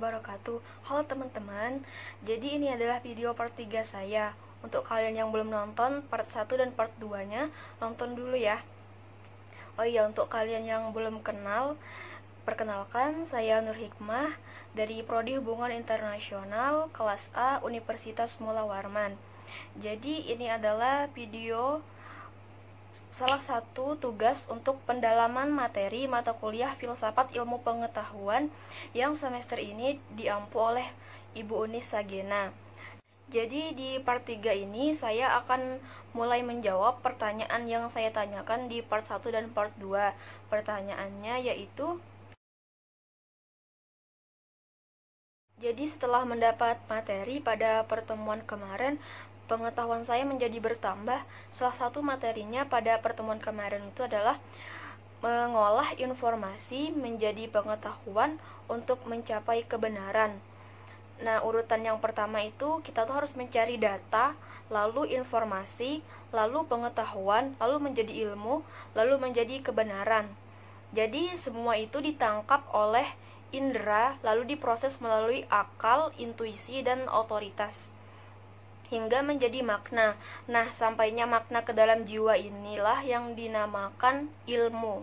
wabarakatuh. Halo teman-teman. Jadi ini adalah video part 3 saya. Untuk kalian yang belum nonton part 1 dan part 2-nya, nonton dulu ya. Oh iya, untuk kalian yang belum kenal, perkenalkan saya Nur Hikmah dari Prodi Hubungan Internasional kelas A Universitas Mula Warman. Jadi ini adalah video salah satu tugas untuk pendalaman materi mata kuliah Filsafat Ilmu Pengetahuan yang semester ini diampu oleh Ibu Unis Sagena. Jadi di part 3 ini saya akan mulai menjawab pertanyaan yang saya tanyakan di part 1 dan part 2. Pertanyaannya yaitu, jadi setelah mendapat materi pada pertemuan kemarin, pengetahuan saya menjadi bertambah. Salah satu materinya pada pertemuan kemarin itu adalah mengolah informasi menjadi pengetahuan untuk mencapai kebenaran. Nah, urutan yang pertama itu kita tuh harus mencari data, lalu informasi, lalu pengetahuan, lalu menjadi ilmu, lalu menjadi kebenaran. Jadi semua itu ditangkap oleh indera, lalu diproses melalui akal, intuisi, dan otoritas hingga menjadi makna. Nah, sampainya makna ke dalam jiwa inilah yang dinamakan ilmu.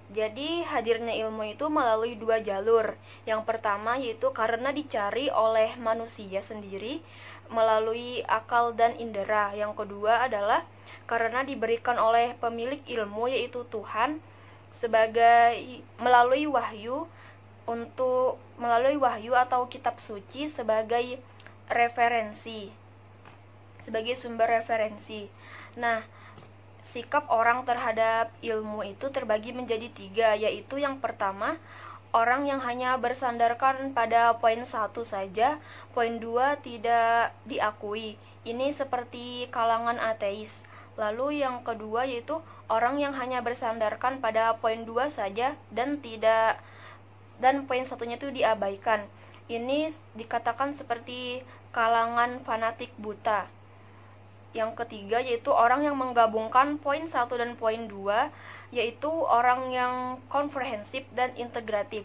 Jadi hadirnya ilmu itu melalui dua jalur. Yang pertama yaitu karena dicari oleh manusia sendiri melalui akal dan indera. Yang kedua adalah karena diberikan oleh pemilik ilmu yaitu Tuhan sebagai melalui wahyu atau kitab suci sebagai referensi, sebagai sumber referensi. Nah, sikap orang terhadap ilmu itu terbagi menjadi 3, yaitu yang pertama, orang yang hanya bersandarkan pada poin 1 saja, poin 2 tidak diakui. Ini seperti kalangan ateis. Lalu yang kedua yaitu orang yang hanya bersandarkan pada poin 2 saja dan poin satunya itu diabaikan. Ini dikatakan seperti kalangan fanatik buta. Yang ketiga yaitu orang yang menggabungkan poin 1 dan poin 2, yaitu orang yang komprehensif dan integratif.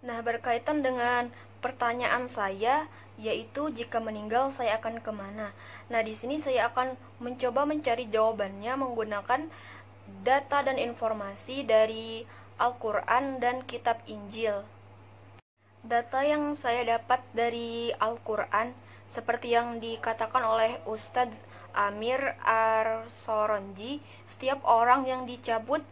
Nah, berkaitan dengan pertanyaan saya, yaitu jika meninggal saya akan kemana? Nah, di sini saya akan mencoba mencari jawabannya menggunakan data dan informasi dari Al-Quran dan Kitab Injil. Data yang saya dapat dari Al-Quran, seperti yang dikatakan oleh Ustadz Amir Ar-Soronji, setiap orang yang dicabut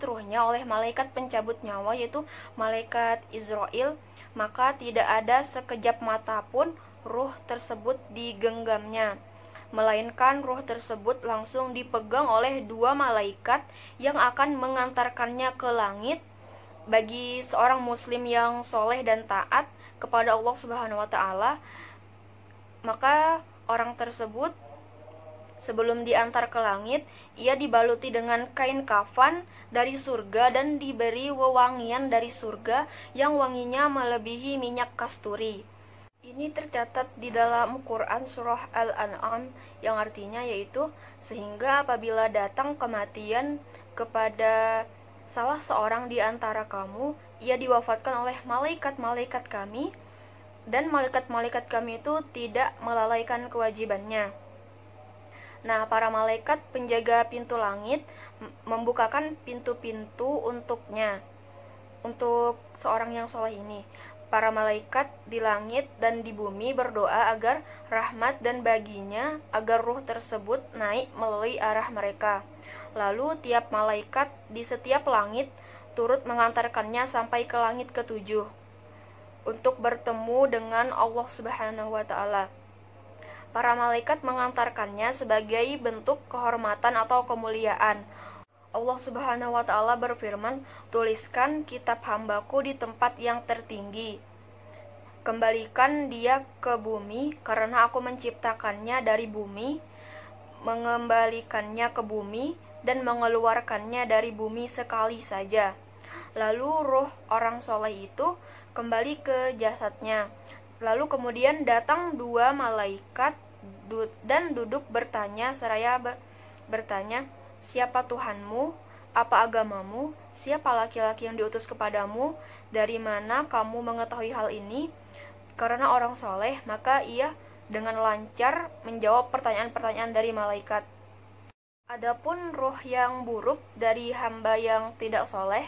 ruhnya oleh malaikat pencabut nyawa, yaitu malaikat Israel, maka tidak ada sekejap mata pun ruh tersebut digenggamnya, melainkan ruh tersebut langsung dipegang oleh 2 malaikat yang akan mengantarkannya ke langit. Bagi seorang muslim yang soleh dan taat kepada Allah Subhanahu wa Ta'ala, maka orang tersebut sebelum diantar ke langit, ia dibaluti dengan kain kafan dari surga dan diberi wewangian dari surga yang wanginya melebihi minyak kasturi. Ini tercatat di dalam Quran surah Al-An'am, yang artinya yaitu, sehingga apabila datang kematian kepada salah seorang di antara kamu, ia diwafatkan oleh malaikat-malaikat kami, dan malaikat-malaikat kami itu tidak melalaikan kewajibannya. Nah, para malaikat penjaga pintu langit membukakan pintu-pintu untuknya, untuk seorang yang soleh ini. Para malaikat di langit dan di bumi berdoa agar rahmat dan baginya, agar ruh tersebut naik melalui arah mereka. Lalu tiap malaikat di setiap langit turut mengantarkannya sampai ke langit ke-7 untuk bertemu dengan Allah Subhanahu wa Ta'ala. Para malaikat mengantarkannya sebagai bentuk kehormatan atau kemuliaan. Allah Subhanahu wa Ta'ala berfirman, "Tuliskan kitab hambaku di tempat yang tertinggi. Kembalikan dia ke bumi, karena aku menciptakannya dari bumi, mengembalikannya ke bumi, dan mengeluarkannya dari bumi sekali saja." Lalu ruh orang soleh itu kembali ke jasadnya. Lalu kemudian datang 2 malaikat dan duduk bertanya seraya bertanya, "Siapa Tuhanmu?" Apa agamamu? Siapa laki-laki yang diutus kepadamu? Dari mana kamu mengetahui hal ini? Karena orang soleh, maka ia dengan lancar menjawab pertanyaan-pertanyaan dari malaikat. Adapun ruh yang buruk dari hamba yang tidak soleh,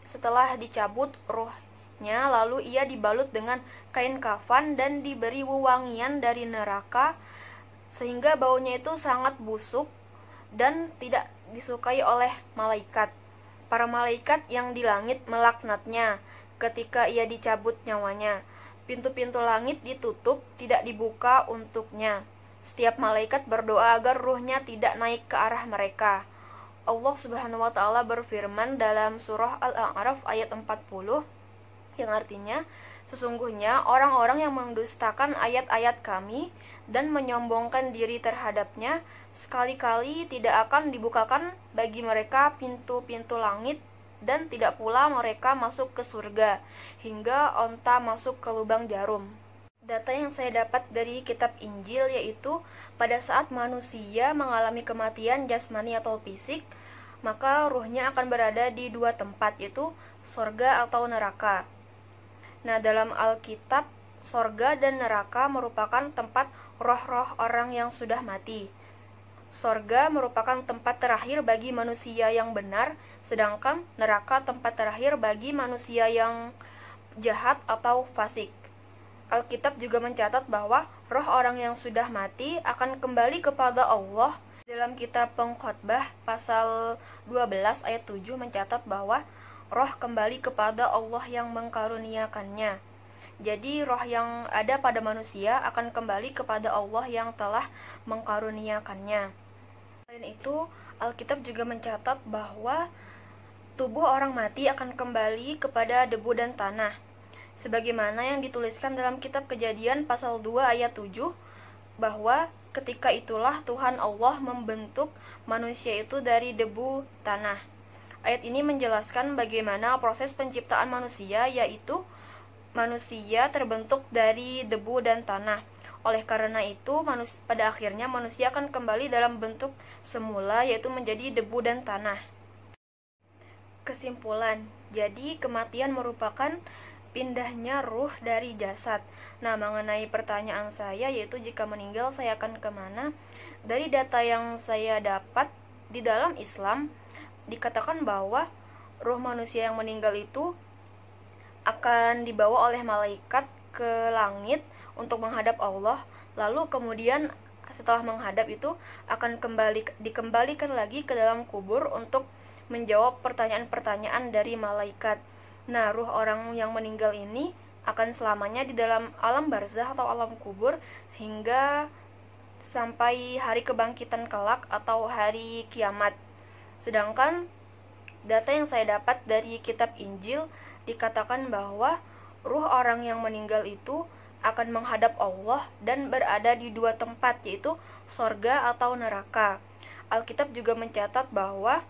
setelah dicabut ruhnya, lalu ia dibalut dengan kain kafan dan diberi wewangian dari neraka, sehingga baunya itu sangat busuk dan tidak disukai oleh malaikat. Para malaikat yang di langit melaknatnya ketika ia dicabut nyawanya. Pintu-pintu langit ditutup, tidak dibuka untuknya. Setiap malaikat berdoa agar ruhnya tidak naik ke arah mereka. Allah Subhanahu wa taala berfirman dalam surah Al-A'raf ayat 40 yang artinya, sesungguhnya orang-orang yang mendustakan ayat-ayat kami dan menyombongkan diri terhadapnya, sekali-kali tidak akan dibukakan bagi mereka pintu-pintu langit, dan tidak pula mereka masuk ke surga hingga onta masuk ke lubang jarum. Data yang saya dapat dari kitab Injil yaitu pada saat manusia mengalami kematian jasmani atau fisik, maka ruhnya akan berada di dua tempat, yaitu sorga atau neraka. Nah, dalam Alkitab, sorga dan neraka merupakan tempat roh-roh orang yang sudah mati. Sorga merupakan tempat terakhir bagi manusia yang benar, sedangkan neraka tempat terakhir bagi manusia yang jahat atau fasik. Alkitab juga mencatat bahwa roh orang yang sudah mati akan kembali kepada Allah. Dalam kitab Pengkhotbah pasal 12 ayat 7 mencatat bahwa roh kembali kepada Allah yang mengkaruniakannya. Jadi roh yang ada pada manusia akan kembali kepada Allah yang telah mengkaruniakannya. Selain itu, Alkitab juga mencatat bahwa tubuh orang mati akan kembali kepada debu dan tanah, sebagaimana yang dituliskan dalam kitab Kejadian pasal 2 ayat 7, bahwa ketika itulah Tuhan Allah membentuk manusia itu dari debu tanah. Ayat ini menjelaskan bagaimana proses penciptaan manusia, yaitu manusia terbentuk dari debu dan tanah. Oleh karena itu, pada akhirnya manusia akan kembali dalam bentuk semula, yaitu menjadi debu dan tanah. Kesimpulan, jadi kematian merupakan pindahnya ruh dari jasad. Nah, mengenai pertanyaan saya, yaitu jika meninggal saya akan kemana? Dari data yang saya dapat, di dalam Islam dikatakan bahwa ruh manusia yang meninggal itu akan dibawa oleh malaikat ke langit untuk menghadap Allah, lalu kemudian setelah menghadap itu akan dikembalikan lagi ke dalam kubur untuk menjawab pertanyaan-pertanyaan dari malaikat. Nah, ruh orang yang meninggal ini akan selamanya di dalam alam barzah atau alam kubur hingga sampai hari kebangkitan kelak atau hari kiamat. Sedangkan data yang saya dapat dari kitab Injil dikatakan bahwa ruh orang yang meninggal itu akan menghadap Allah dan berada di dua tempat, yaitu sorga atau neraka. Alkitab juga mencatat bahwa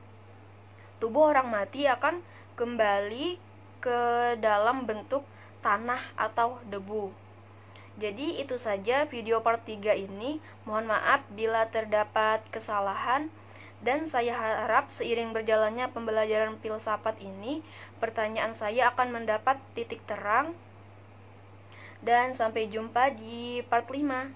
tubuh orang mati akan kembali ke dalam bentuk tanah atau debu. Jadi itu saja video part 3 ini. Mohon maaf bila terdapat kesalahan, dan saya harap seiring berjalannya pembelajaran filsafat ini, pertanyaan saya akan mendapat titik terang. Dan sampai jumpa di part 5.